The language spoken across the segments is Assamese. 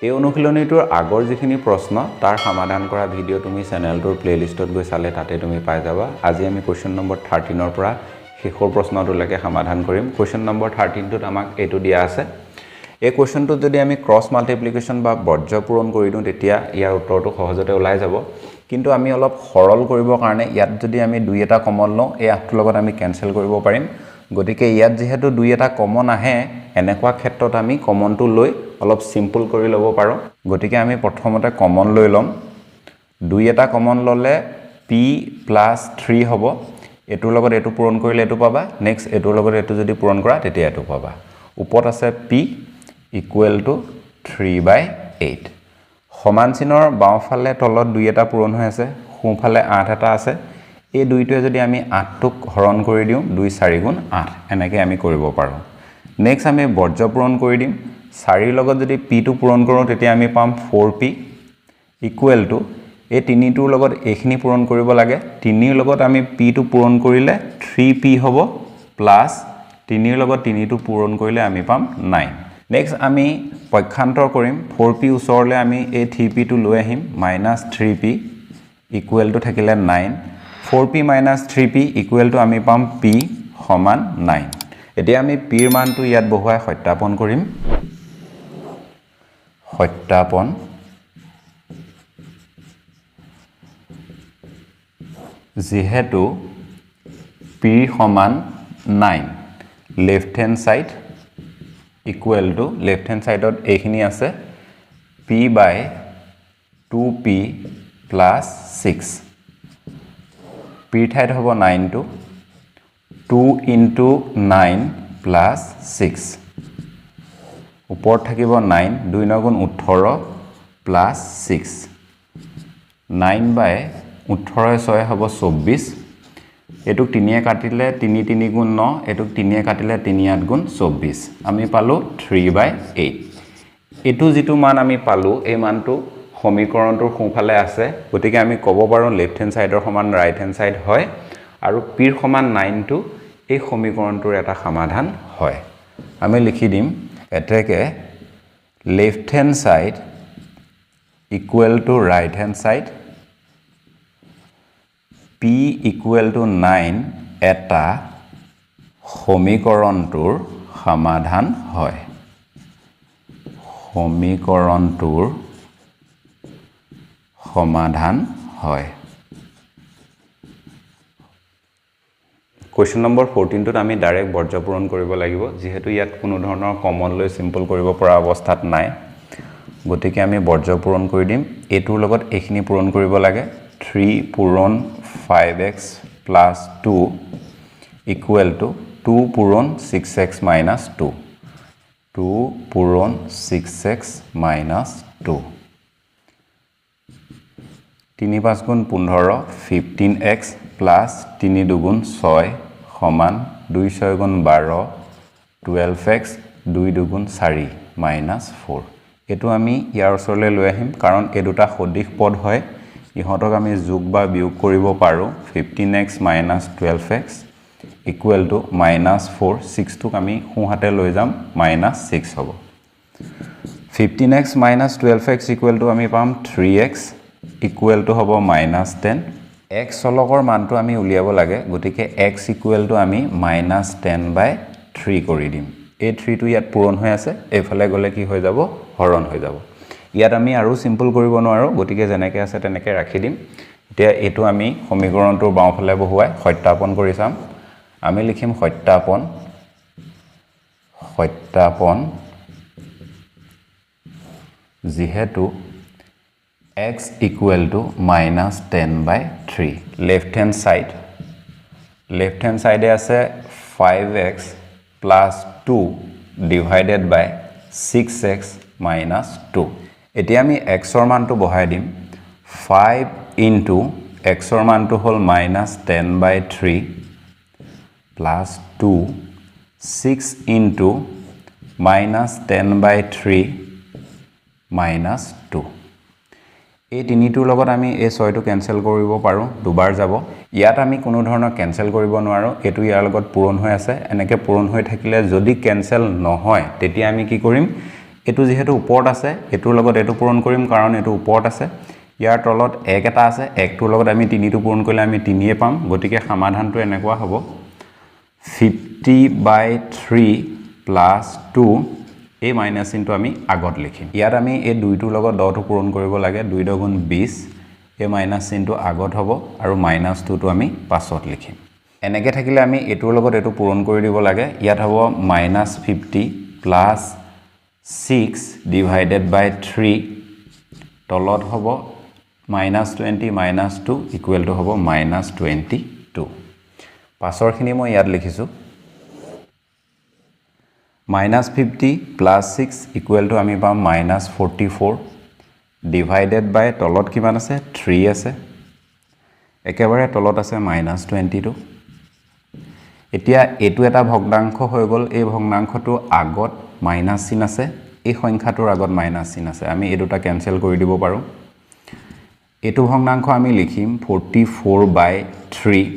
এই অনুশীলনীটোৰ আগৰ যিখিনি প্ৰশ্ন তাৰ সমাধান কৰা ভিডিও তুমি চেনেলটোৰ প্লেলিষ্টত গৈ চালে তাতে তুমি পাই যাবা আজি আমি কোৱেশ্চন নম্বৰ 13 ৰ পৰা শেষৰ প্ৰশ্নটোলৈকে সমাধান কৰিম কোৱেশ্চন নম্বৰ 13 টোত আমাক এটো দিয়া আছে এই কোৱেশ্চনটো যদি আমি ক্ৰস মাল্টিপ্লিকেশন বা বৰ্জ্য পূৰণ কৰি দিও তেতিয়া ইয়াৰ উত্তৰটো সহজতে ওলাই যাব কিন্তু আমি অলপ সৰল কৰিবৰ কাৰণে ইয়াত যদি আমি দুই এটা কমন লওঁ এই আঠটোৰ লগত আমি কেনসেল কৰিব পাৰিম গতিকে ইয়াত যেহেতু দুই এটা কমন আহে এনেকুৱা ক্ষেত্ৰত আমি কমনটো লৈ অলপ সিম্পল কৰি ল'ব পাৰো গতিকে আমি প্ৰথমতে কমন লৈ লম দুই এটা কমন ললে p + 3 হ'ব এটোৰ লগত এটো পূৰণ কৰিলে এটো পাবা নেক্সট এটোৰ লগত এটো যদি পূৰণ কৰা তেতিয়া এটো পাবা ওপৰত আছে p = 3/8 সমান চিনৰ বাওঁফালে তলত দুই এটা পূৰণ হৈ আছে সোঁফালে 8 এটা আছে এই দুইটোৱে যদি আমি 8 টোক হৰণ কৰি দিও 2 4 * 8 এনেকৈ আমি কৰিব পাৰো নেক্সট আমি বৰ্জ্য পূৰণ কৰি দিম 4 ৰ লগত যদি p টো পূৰণ কৰো তেতিয়া আমি পাম 4p = এই 3 টোৰ লগত এইখিনি পূৰণ কৰিব লাগে 3 ৰ লগত আমি p টো পূৰণ কৰিলে 3p হ'ব প্লাস 3 ৰ লগত 3 টো পূৰণ কৰিলে আমি পাম 9 নেক্সট আমি পক্ষান্তৰ কৰিম 4p ওচৰলে আমি এই 3p টো লৈ আহিম -3p = থাকিলে 9 4p - 3p = আমি পাম p = 9 এতিয়া আমি p ৰ মানটো ইয়াত বহুৱাই সত্যাপন কৰিম সত্যাপন যেহেতু p = 9 left hand side = left hand সাইডত এইখিনি আছে p/2p + 6 p ঠাইত হ'ব 9 টো 2 * 9 + 6 ওপৰত থাকিব 9 2 * 9 = 18 + 6 9/18 6 হ'ব 24 এটুক 3 এ কাটিলে 3 3 * 9 এটুক 3 এ কাটিলে 3 8 * 24 আমি পালো 3/8 এটু যেটো মান আমি পালো এই মানটো সমীকৰণটোৰ সোঁফালে আছে গতিকে আমি ক'ব পাৰো লেফট হ্যান্ড সাইডৰ সমান ৰাইট হ্যান্ড সাইড হয় আৰু p ৰ সমান 9 টো এই সমীকৰণটোৰ এটা সমাধান হয় আমি লিখি দিম এতেকে left hand side = right hand side p = 9 এটা সমীকৰণটোৰ সমাধান হয় সমীকৰণটোৰ সমাধান হয় কোৱেশ্চন নম্বৰ 14 টোত আমি ডাইৰেক্ট বৰ্জ্য পূৰণ কৰিব লাগিব যেহেতু ইয়াত কোনো ধৰণৰ কমন লৈ সিম্পল কৰিব পৰা অৱস্থাত নাই গতিকে আমি বৰ্জ্য পূৰণ কৰি দিম এটোৰ লগত এইখিনি পূৰণ কৰিব লাগে 3 পূৰণ 5x + 2 = 2 পূৰণ 6x - 2 2 পূৰণ 6x - 2 3 5 * 15 15x + 3 2 * 6 = 2 6 * 12 12x 2 2 * 4 - 4 এটো আমি ইয়াৰ ওচৰলৈ লৈ আহিম কাৰণ এই দুটা সদিশ পদ হয় ইহঁতক আমি যোগ বা বিয়োগ কৰিব পাৰো 15x - 12x = -4 6 টোক আমি সোঁহাতে লৈ যাম -6 হ'ব 15x - 12x = আমি পাম 3x = হ'ব -10 x চলকৰ মানটো আমি উলিয়াব লাগে গতিকে x = আমি -10/3 কৰি দিম এই 3 টো ইয়াত পূৰণ হৈ আছে এফালে গলে কি হৈ যাব হৰণ হৈ যাব ইয়াত আমি আৰু সিম্পল কৰিব নোৱাৰো গতিকে যেনেকৈ আছে তেনেকৈ ৰাখি দিম এতিয়া এটো আমি সমীকৰণটোৰ বাওঁফালে বহুৱাই সত্যাপন কৰি চাম আমি লিখিম সত্যাপন যেহেতু x = -10/3 লেফট হ্যান্ড সাইডে আছে 5x + 2 / 6x - 2 এতিয়া আমি x ৰ মানটো বহাই দিম 5 * x ৰ মানটো হ'ল -10/3 + 2 6 * -10/3 - 2 এই তিনিটোৰ লগত আমি এই 6 টো কেনসেল কৰিব পাৰো দুবাৰ যাব ইয়াত আমি কোনো ধৰণৰ কেনসেল কৰিব নোৱাৰো এটো ইয়াৰ লগত পূৰণ হৈ আছে এনেকৈ পূৰণ হৈ থাকিলে যদি কেনসেল নহয় তেতিয়া আমি কি কৰিম এটো যেহেতু ওপৰত আছে এটোৰ লগত এটো পূৰণ কৰিম কাৰণ এটো ওপৰত আছে ইয়াৰ তলত 1 এটা আছে 1 টোৰ লগত আমি 3 টো পূৰণ কৰিলে আমি 3 এ পাম গতিকে সমাধানটো এনেকুৱা হ'ব 50/3 plus 2 এই মাইনাস চিনটো আমি আগত লিখিম ইয়াত আমি এই 2 টোৰ লগত 10 টো পূৰণ কৰিব লাগে 2 * 20 এই মাইনাস চিনটো আগত হ'ব আৰু -2 টো আমি পাছত লিখিম এনেকে থাকিলে আমি এটোৰ লগত এটো পূৰণ কৰি দিব লাগে ইয়াত হ'ব -50 plus 6 divided by 3 তলত হ'ব -20 - 2 equal to হ'ব -22 পাছৰখিনি মই ইয়াত লিখিছো -50 plus 6 equal to আমি পাম -44 divided by তলত কিমান আছে 3 আছে একেবাৰে তলত আছে -22 এতিয়া এটো এটা ভগ্নাংশ হৈ গল এই ভগ্নাংশটো আগত মাইনাস চিন আছে এই সংখ্যাটোৰ আগত মাইনাস চিন আছে আমি এই দুটা ক্যান্সেল কৰি দিব পাৰো এটো ভগ্নাংশ আমি লিখিম 44/3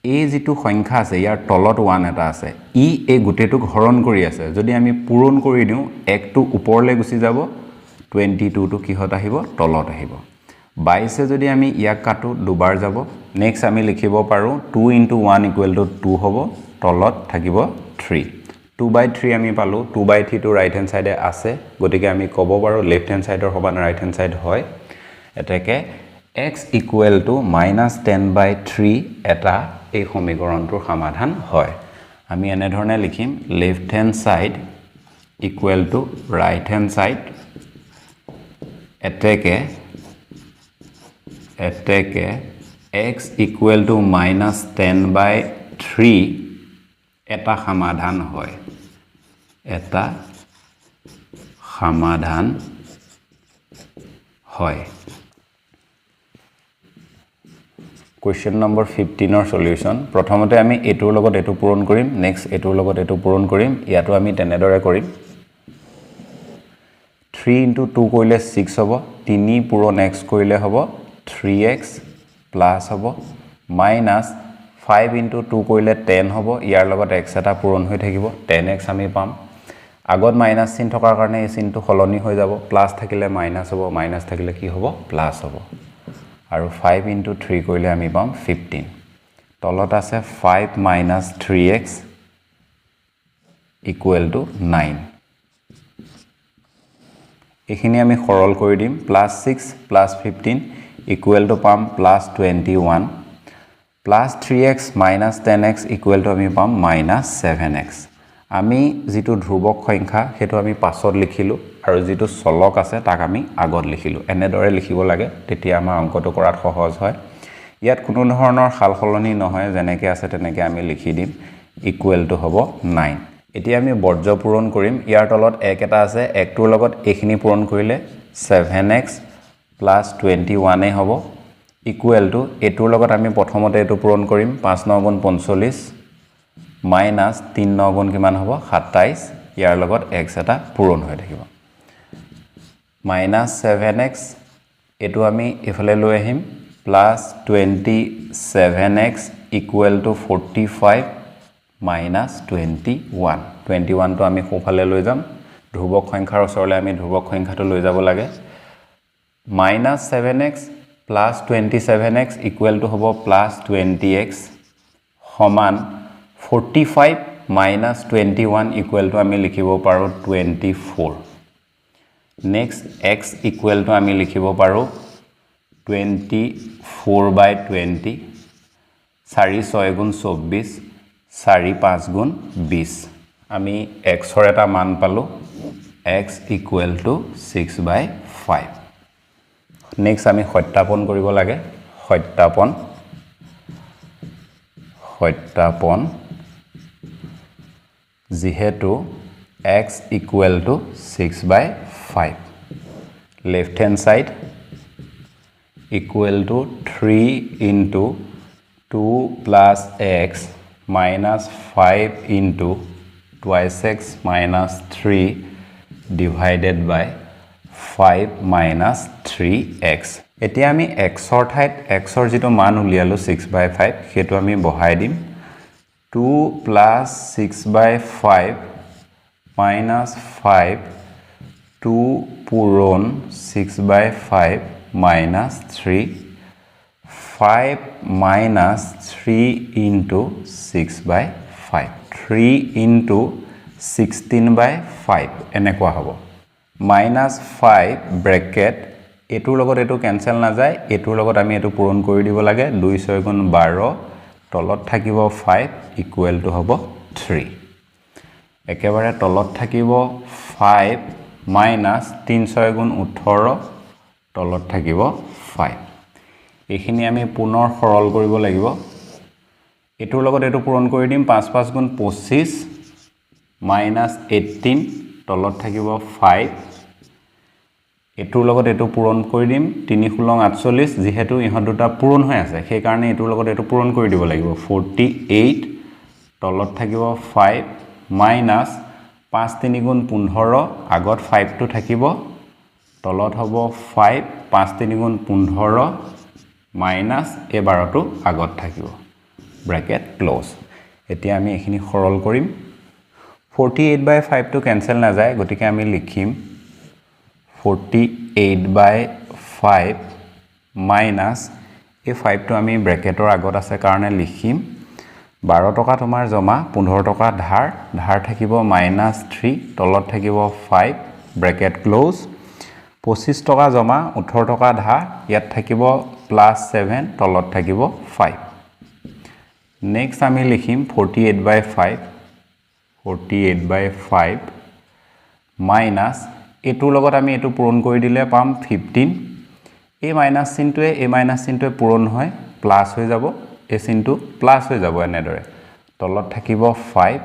এই যেটো সংখ্যা আছে ইয়াৰ তলত 1 এটা আছে ই এই গুটেটো হৰণ কৰি আছে যদি আমি পূৰণ কৰি দিও 1 টো ওপৰলৈ গুচি যাব 22 টো কিহত আহিব তলত আহিব 22 যদি আমি ইয়াক কাটো দুবাৰ যাব নেক্সট আমি লিখিব পাৰো 2 * 1 = 2 হ'ব তলত থাকিব 3 2/3 আমি পালো 2/3 টো ৰাইট হ্যান্ড সাইডে আছে গতিকে আমি ক'ব পাৰো লেফট হ্যান্ড সাইডৰ সমান ৰাইট হ্যান্ড সাইড হয় এটাকে x = -10/3 এটা এই সমীকৰণটোৰ সমাধান হয় আমি এনে ধৰণে লিখিম left hand side = right hand side এটাকে x = -10/3 এটা সমাধান হয় এটা সমাধান হয় Question number 15 or solution প্ৰথমতে আমি এটোৰ লগত এটো পূৰণ কৰিম নেক্সট এটোৰ লগত এটো পূৰণ কৰিম ইয়াটো আমি তেনেদৰে কৰিম 3 * 2 কৰিলে 6 হ'ব 3 পূৰণ x কৰিলে হ'ব 3x প্লাস হ'ব মাইনাস 5 * 2 কৰিলে 10 হ'ব ইয়াৰ লগত x এটা পূৰণ হৈ থাকিব 10x আমি পাম আগত মাইনাস চিন থকাৰ কাৰণে এই চিনটো সলনি হৈ যাব প্লাস থাকিলে মাইনাস হ'ব মাইনাস থাকিলে কি হ'ব প্লাস হ'ব আৰু 5 * 3 কৰিলে আমি পাম 15 তলত আছে 5 - 3x = 9 এখিনি আমি সৰল কৰি দিম +6 + 15 = পাম +21 +3x - 10x = আমি পাম -7x আমি যেটো ধ্ৰুবক সংখ্যা হেতু আমি পাছত লিখিলো আৰু যেটো চলক আছে তাক আমি আগত লিখিলো এনেদৰে লিখিব লাগে তেতিয়া আমাৰ অংকটো কৰাত সহজ হয় ইয়াত কোনো ধৰণৰ সালসলনি নহয় যেনেকৈ আছে তেনেকৈ আমি লিখি দিম = হ'ব 9 এতিয়া আমি বৰ্জ্য পূৰণ কৰিম ইয়াৰ তলত 1 এটা আছে 1 টোৰ লগত এখিনি পূৰণ কৰিলে 7x + 21 এ হ'ব = এটোৰ লগত আমি প্ৰথমতে এটো পূৰণ কৰিম 5 * 9 = 45 মাইনাস 3 * 9 = কিমান হ'ব 27 ইয়াৰ লগত x এটা পূৰণ হৈ থাকিব -7x এটো আমি এফালে লৈ আহিম +27x = 45 -21 21 টো আমি সোফালে লৈ যাম ধ্ৰুবক সংখ্যাৰ ওচৰলৈ আমি ধ্ৰুবক সংখ্যাটো লৈ যাব লাগে -7x + 27x = হ'ব +20x সমান 45 - 21 = আমি লিখিব পাৰো 24 নেক্সট x = আমি লিখিব পাৰো 24/20 4 * 6 * 24 4 * 5 * 20 আমি x ৰ এটা মান পালো x = 6/5 নেক্সট আমি সত্যাপন কৰিব লাগে সত্যাপন যেহেতু x = 6/5 left hand side = 3 * 2 plus x minus 5 into twice x minus 3 divided by 5 minus 3x এতিয়া আমি x ৰ ঠাইত x ৰ যেটো মান উলিয়ালো 6/5 হেতু আমি বহাই দিম 2 plus 6/5 minus 5 2 পূৰণ 6/5 minus 3 5 minus 3 into 6/5 3 into 16/5 এনেকুৱা হ'ব minus 5 bracket এটোৰ লগত এটো ক্যান্সেল না যায় এটোৰ লগত আমি এটো পূৰণ কৰি দিব লাগে 2 6 গুণ 12 তলত থাকিব 5 ইকুৱেল টু হ'ব 3 একেবাৰে তলত থাকিব 5 minus 3 6 গুণ 18 তলত থাকিব 5 এইখিনি আমি পুনৰ সৰল কৰিব লাগিব এটোৰ লগত এটো পূৰণ কৰি দিম 5 5 গুণ 25 minus 18 তলত থাকিব 5 এটোৰ লগত এটো পূৰণ কৰি দিম 3 16 48 যেহেতু ইহত দুটা পূৰণ হৈ আছে সেই কাৰণে এটোৰ লগত এটো পূৰণ কৰি দিব লাগিব 48 তলত থাকিব 5 minus 5 3 গুণ 15 আগত 5 টো থাকিব তলত হ'ব 5 5 3 গুণ 15 minus এবাৰটো আগত থাকিব ব্ৰ্যাকেট ক্লোজ এতিয়া আমি এখিনি সৰল কৰিম 48/5 টো ক্যান্সেল না যায় গতিকে আমি লিখিম 48/5 minus এই 5 টো আমি ব্ৰ্যাকেটৰ আগত আছে কাৰণে লিখিম 12 টকা তোমাৰ জমা 15 টকা ধাৰ ধাৰ থাকিব -3 তলত থাকিব 5 ব্ৰ্যাকেট ক্লোজ 25 টকা জমা 18 টকা ধাৰ ইয়াত থাকিব +7 তলত থাকিব 5 নেক্সট আমি লিখিম 48/5 minus এটোৰ লগত আমি এটো পূৰণ কৰি দিলে পাম 15 এই মাইনাস চিনটোৱে এই মাইনাস চিনটোৱে পূৰণ হয় প্লাস হৈ যাব এই চিনটো প্লাস হৈ যাব এনেদৰে তলত থাকিব 5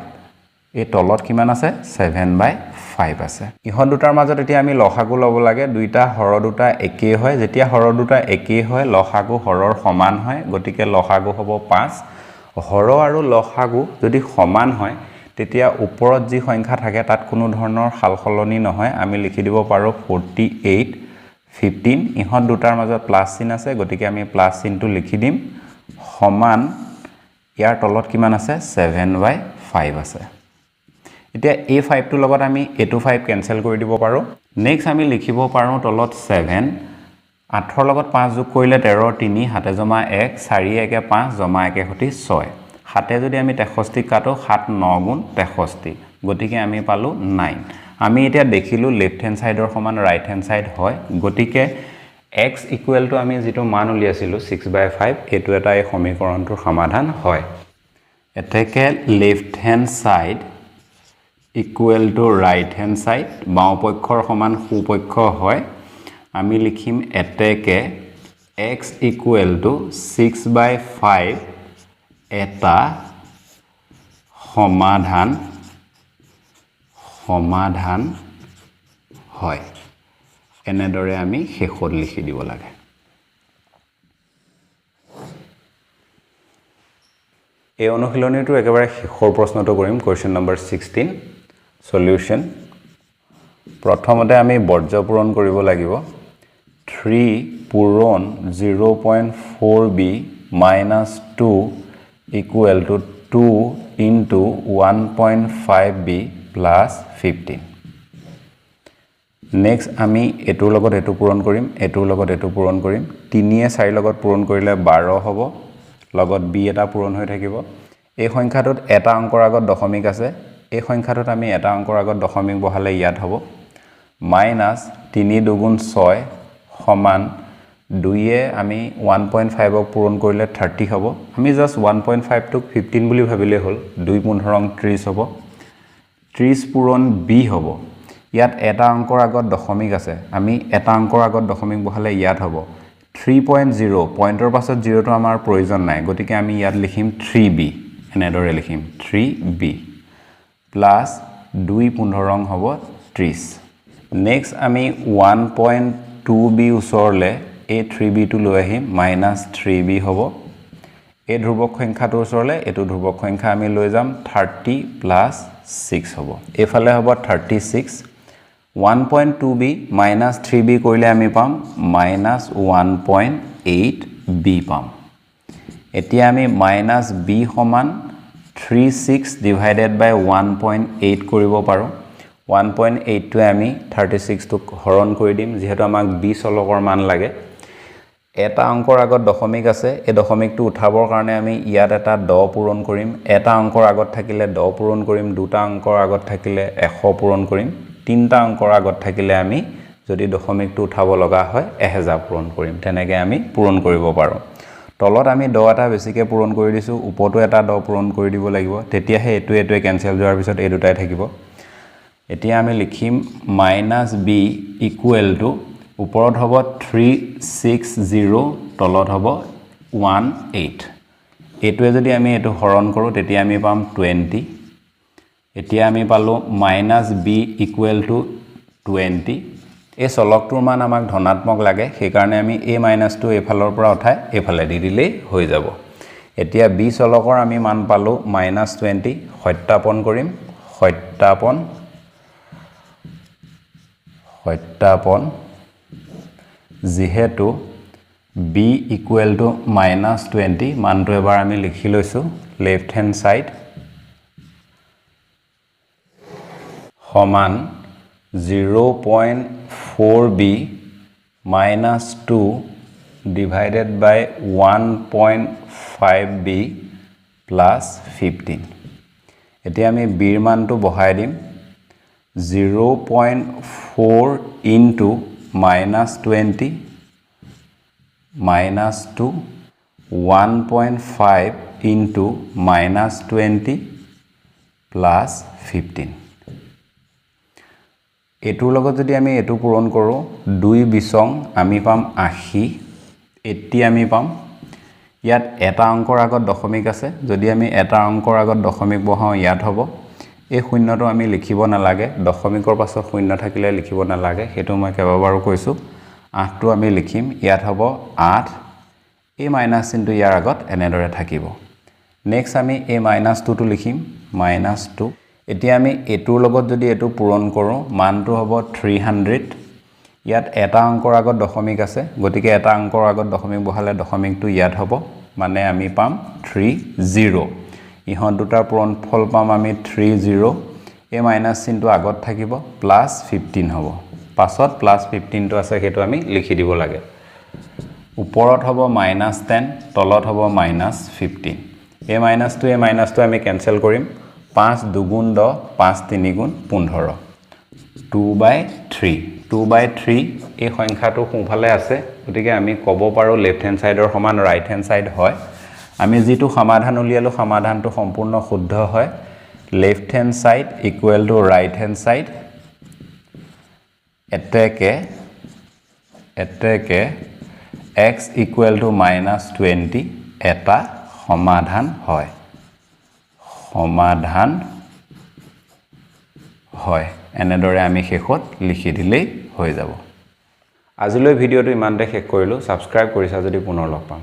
এই তলত কিমান আছে 7/5 আছে ইহত দুটাৰ মাজত এতিয়া আমি লসাগু লব লাগে দুইটা হৰ দুটা একেই হয় যেতিয়া হৰ দুটা একেই হয় লসাগু হৰৰ সমান হয় গতিকে লসাগু হ'ব 5 হৰ আৰু লসাগু যদি সমান হয় তেতিয়া ওপৰত যি সংখ্যা থাকে তাত কোনো ধৰণৰ সালসলনি নহয় আমি লিখি দিব পাৰো 48 15 ইহত দুটাৰ মাজত প্লাস চিন আছে গতিকে আমি প্লাস চিনটো লিখি দিম সমান ইয়াৰ তলত কিমান আছে 7/5 আছে এতিয়া এই 5 টোৰ লগত আমি এটো 5 ক্যান্সেল কৰি দিব পাৰো নেক্সট আমি লিখিব পাৰো তলত 7 8ৰ লগত 5 যোগ কৰিলে 13 3 হাতে জমা 1 4 1 5 জমা 1 হতি 6 হাতে যদি আমি 63 কাটো 7 9 গুণ 63 গতিকে আমি পালো 9 আমি এতিয়া দেখিলো লেফট হ্যান্ড সাইডৰ সমান ৰাইট হ্যান্ড সাইড হয় গতিকে x ইকুৱেল টু আমি যেটো মান উলিয়াছিলো 6/5 এটো এটা এই সমীকৰণটোৰ সমাধান হয় এতেকে left hand side equal to right hand side বাও পক্ষৰ সমান সোপক্ষ হয় আমি লিখিম এতেকে x ইকুৱেল টু 6/5 এটা সমাধান হয় এনেদৰে আমি শেষত লিখি দিব লাগে এই অনুশীলনীটো একেবাৰে শেষৰ প্ৰশ্নটো কৰিম কোৱেশ্চন নম্বৰ 16 সলিউশন প্ৰথমতে আমি বৰ্জ্য পূৰণ কৰিব লাগিব 3 পূৰণ 0.4b - 2 equal to 2 into 1.5b plus 15 next আমি এটোৰ লগত এটো পূৰণ কৰিম এটোৰ লগত এটো পূৰণ কৰিম 3 এ 4 লগত পূৰণ কৰিলে 12 হ'ব লগত b এটা পূৰণ হৈ থাকিব এই সংখ্যাটোত এটা অংকৰ আগত দশমিক আছে এই সংখ্যাটোত আমি এটা অংকৰ আগত দশমিক বহালে ইয়াত হ'ব minus 3 দুগুণ 6 সমান 2 এ আমি 1.5 ক পূৰণ কৰিলে 30 হ'ব আমি জাস্ট 1.5 টোক 15 বুলি ভাবিলে হল 2 15 30 হ'ব 30 পূৰণ b হ'ব ইয়াত এটা অংকৰ আগত দশমিক আছে আমি এটা অংকৰ আগত দশমিক বহালে ইয়াত হ'ব 3.0 পইণ্টৰ পাছত 0 টো আমাৰ প্ৰয়োজন নাই গতিকে আমি ইয়াত লিখিম 3b এনেদৰে লিখিম 3b প্লাস 2 15 হ'ব 30 নেক্সট আমি 1.2b ওচৰলে এই 3b টো লৈ আহিম -3b হ'ব এই ধ্ৰুবক সংখ্যাটো ওচৰলে এটো ধ্ৰুবক সংখ্যা আমি লৈ যাম 30 + 6 হ'ব এফালে হ'ব 36 1.2b - 3b কৰিলে আমি পাম -1.8b পাম এতিয়া আমি -b সমান 36 / 1.8 কৰিব পাৰো 1.8 টোৱে আমি 36 টোক হৰণ কৰি দিম যেহেতু আমাক 20 চলকৰ মান লাগে এটা অংকৰ আগত দশমিক আছে এই দশমিকটো উঠাবৰ কাৰণে আমি ইয়াত এটা 10 পূৰণ কৰিম এটা অংকৰ আগত থাকিলে 10 পূৰণ কৰিম দুটা অংকৰ আগত থাকিলে 100 পূৰণ কৰিম তিনটা অংকৰ আগত থাকিলে আমি যদি দশমিকটো উঠাব লগা হয় 1000 পূৰণ কৰিম তেনেকৈ আমি পূৰণ কৰিব পাৰোঁ তলত আমি 10 এটা বেছিকৈ পূৰণ কৰি দিছো ওপৰতো এটা 10 পূৰণ কৰি দিব লাগিব তেতিয়াহে এটোৱে কেনসেল যোৱাৰ পিছত এই দুটাই থাকিব এতিয়া আমি লিখিম -b ইকুৱেল টু ওপৰত হ'ব 360 তলত হ'ব 18 এটোৱে যদি আমি এটো হৰণ কৰো তেতিয়া আমি পাম 20 এতিয়া আমি পালো -b ইকুৱেল টু 20 এই চলকটোৰ মান আমাক ধনাত্মক লাগে সেই কাৰণে আমি a - টো এফালৰ পৰা উঠাই এফালে দি দিলেই হৈ যাব এতিয়া b চলকৰ আমি মান পালো -20 সত্যাপন কৰিম সত্যাপন যেহেতু b ইকুৱেল টু -20 মানটো এবাৰ আমি লিখি লৈছো লেফট হ্যান্ড সাইড সমান 0.4b - 2 divided by 1.5b plus 15 এতিয়া আমি b ৰ মানটো বহাই দিম 0.4 into -20 -2 1.5 into -20 plus 15 এটোৰ লগত যদি আমি এটো পূৰণ কৰো 2 বিসং আমি পাম 80 80 আমি পাম ইয়াত এটা অংকৰ আগত দশমিক আছে যদি আমি এটা অংকৰ আগত দশমিক বহাও ইয়াত হ'ব এই শূন্যটো আমি লিখিব নালাগে দশমিকৰ পাছত শূন্য থাকিলে লিখিব নালাগে হেতু মই কেবাবাৰো কৈছো 8 টো আমি লিখিম ইয়াত হ'ব 8 এই মাইনাস চিনটো ইয়াৰ আগত এনেদৰে থাকিব নেক্সট আমি এই -2 টো লিখিম -2 এতিয়া আমি এটোৰ লগত যদি এটো পূৰণ কৰো মানটো হ'ব 300 ইয়াত এটা অংকৰ আগত দশমিক আছে গতিকে এটা অংকৰ আগত দশমিক বহালে দশমিকটো ইয়াত হ'ব মানে আমি পাম 30 ইহত দুটাৰ পূৰণফল পাম আমি 30 এই মাইনাস চিনটো আগত থাকিব প্লাস 15 হ'ব পাছত প্লাস 15 টো আছে হেতু আমি লিখি দিব লাগে ওপৰত হ'ব -10 তলত হ'ব -15 এই মাইনাসটো আমি কেনসেল কৰিম 5 2 10 5 3 15 2/3 2/3 এই সংখ্যাটো সোঁফালে আছে গতিকে আমি ক'ব পাৰো লেফট হ্যান্ড সাইডৰ সমান ৰাইট হ্যান্ড সাইড হয় আমি যেটো সমাধান উলিয়ালো সমাধানটো সম্পূৰ্ণ শুদ্ধ হয় left hand side equal to right hand side এতেকে x ইকুৱেল টু -20 এটা সমাধান হয় এনেদৰে আমি শেষত লিখি দিলেই হৈ যাব আজিলৈ ভিডিওটো ইমানতে শেষ কৰিলো সাবস্ক্ৰাইব কৰিছা যদি পুনৰ লগ পাম